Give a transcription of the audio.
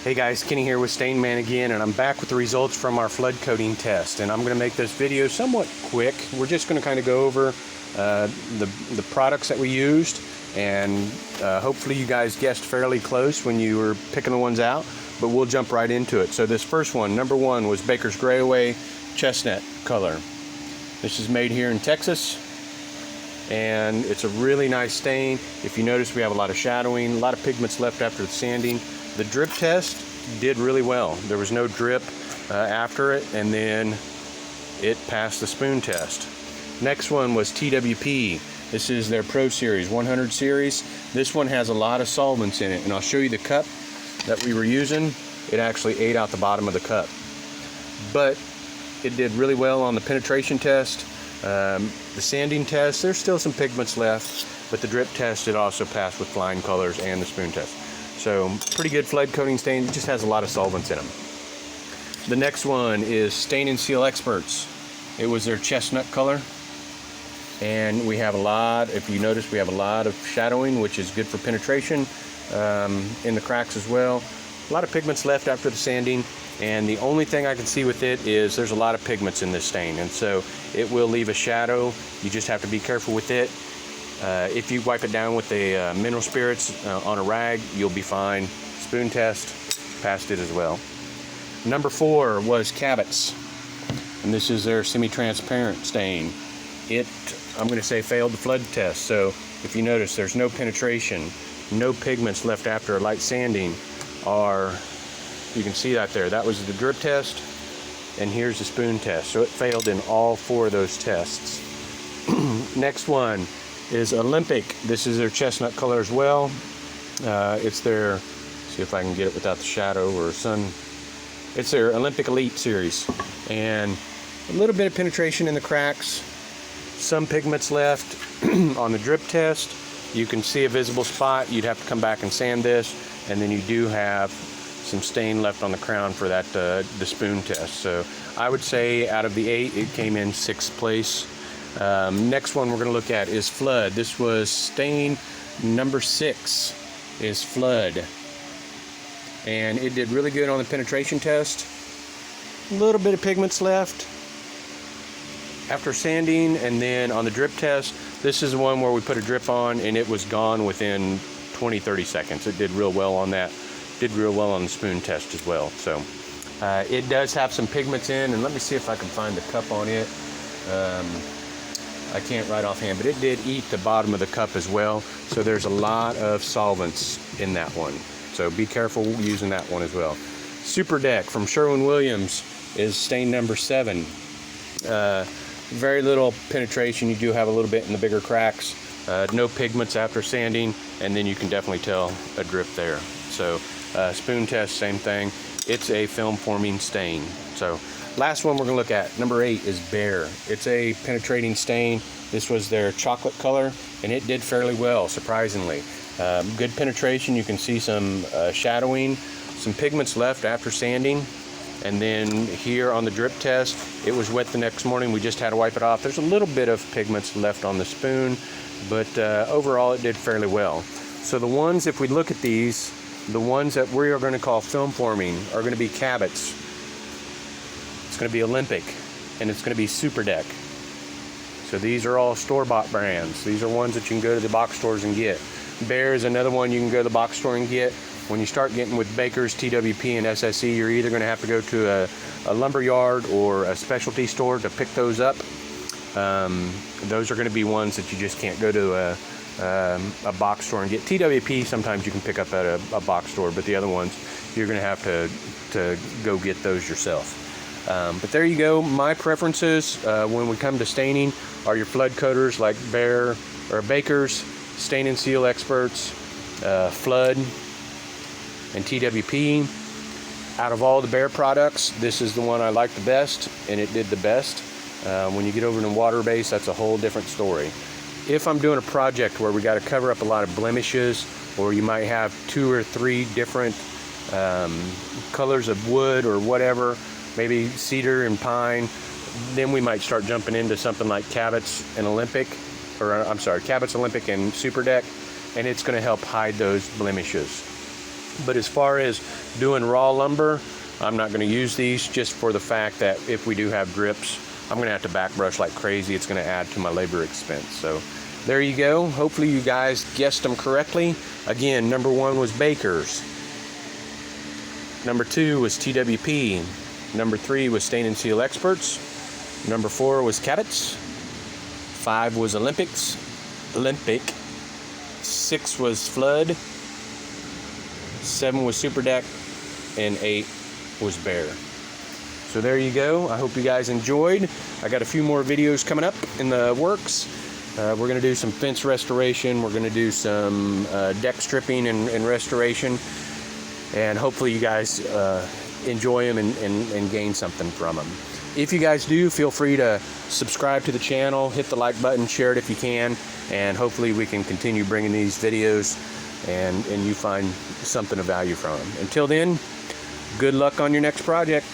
Hey guys, Kenny here with Stain Man again, and I'm back with the results from our flood coating test. And I'm going to make this video somewhat quick. We're just going to kind of go over the products that we used, and hopefully you guys guessed fairly close when you were picking the ones out, but we'll jump right into it. So this first one, number one, was Baker's Grayaway Chestnut color. This is made here in Texas, and it's a really nice stain. If you notice, we have a lot of shadowing, a lot of pigments left after the sanding. The drip test did really well. There was no drip after it, and then it passed the spoon test. Next one was TWP. This is their Pro Series 100 series. This one has a lot of solvents in it, and I'll show you the cup that we were using. It actually ate out the bottom of the cup, but it did really well on the penetration test. The sanding test, there's still some pigments left, but the drip test, it also passed with flying colors and the spoon test. So pretty good flood coating stain. It just has a lot of solvents in them. The next one is Stain and Seal Experts. It was their chestnut color, and we have a lot, if you notice, we have a lot of shadowing, which is good for penetration in the cracks as well. A lot of pigments left after the sanding, and the only thing I can see with it is there's a lot of pigments in this stain, and so it will leave a shadow. You just have to be careful with it. If you wipe it down with the mineral spirits on a rag, you'll be fine. Spoon test, passed it as well. Number four was Cabot's, and this is their semi-transparent stain. It, I'm going to say, failed the flood test. So if you notice, there's no penetration, no pigments left after a light sanding. You can see that there. That was the drip test, and here's the spoon test. So it failed in all four of those tests. Next one is Olympic. This is their chestnut color as well. It's their, see if I can get it without the shadow or sun. It's their Olympic Elite series, and a little bit of penetration in the cracks, some pigments left. On the drip test, you can see a visible spot. You'd have to come back and sand this, and then you do have some stain left on the crown for that the spoon test. So I would say out of the 8, it came in 6th place. Next one we're going to look at is Flood. This was stain number 6 is Flood, and it did really good on the penetration test. A little bit of pigments left after sanding, and then on the drip test, this is the one where we put a drip on and it was gone within 20-30 seconds. It did real well on that. Did real well on the spoon test as well. So it does have some pigments in, and let me see if I can find the cup on it. I can't right offhand, but it did eat the bottom of the cup as well. So there's a lot of solvents in that one. So be careful using that one as well. Super Deck from Sherwin-Williams is stain number 7. Very little penetration. You do have a little bit in the bigger cracks. No pigments after sanding, and then you can definitely tell a drip there. So spoon test, same thing. It's a film forming stain. So last one we're going to look at, number 8, is Behr. It's a penetrating stain. This was their chocolate color, and it did fairly well, surprisingly. Good penetration. You can see some shadowing, some pigments left after sanding. And then here on the drip test, it was wet the next morning. We just had to wipe it off. There's a little bit of pigments left on the spoon, but overall it did fairly well. So the ones, if we look at these, the ones that we are going to call film forming are going to be Cabot's. It's going to be Olympic, and it's going to be Super Deck. So these are all store-bought brands. These are ones that you can go to the box stores and get. Behr is another one you can go to the box store and get. When you start getting with Baker's, TWP, and SSE, you're either going to have to go to a lumber yard or a specialty store to pick those up. Those are going to be ones that you just can't go to a box store and get. TWP, sometimes you can pick up at a box store, but the other ones, you're going to have to go get those yourself. But there you go. My preferences when we come to staining are your flood coaters like Behr or Baker's, Stain and Seal Experts, Flood, and TWP. Out of all the Behr products, this is the one I like the best, and it did the best. When you get over to water base, that's a whole different story. If I'm doing a project where we got to cover up a lot of blemishes, or you might have 2 or 3 different colors of wood or whatever, maybe cedar and pine, then we might start jumping into something like Cabot's and Olympic, or I'm sorry, Cabot's, Olympic, and Super Deck, and it's going to help hide those blemishes. But as far as doing raw lumber, I'm not going to use these, just for the fact that if we do have drips, I'm going to have to back brush like crazy. It's going to add to my labor expense. So there you go. Hopefully you guys guessed them correctly. Again, number 1 was Baker's. Number 2 was TWP. Number 3 was Stain and Seal Experts. Number 4 was Cabot's. 5 was Olympic. 6 was Flood. 7 was Super Deck. And 8 was Bear. So there you go. I hope you guys enjoyed. I got a few more videos coming up in the works. We're going to do some fence restoration. We're going to do some deck stripping and restoration. And hopefully you guys enjoy them and gain something from them. If you guys do, feel free to subscribe to the channel, hit the like button, share it if you can, and hopefully we can continue bringing these videos and you find something of value from them. Until then, good luck on your next project.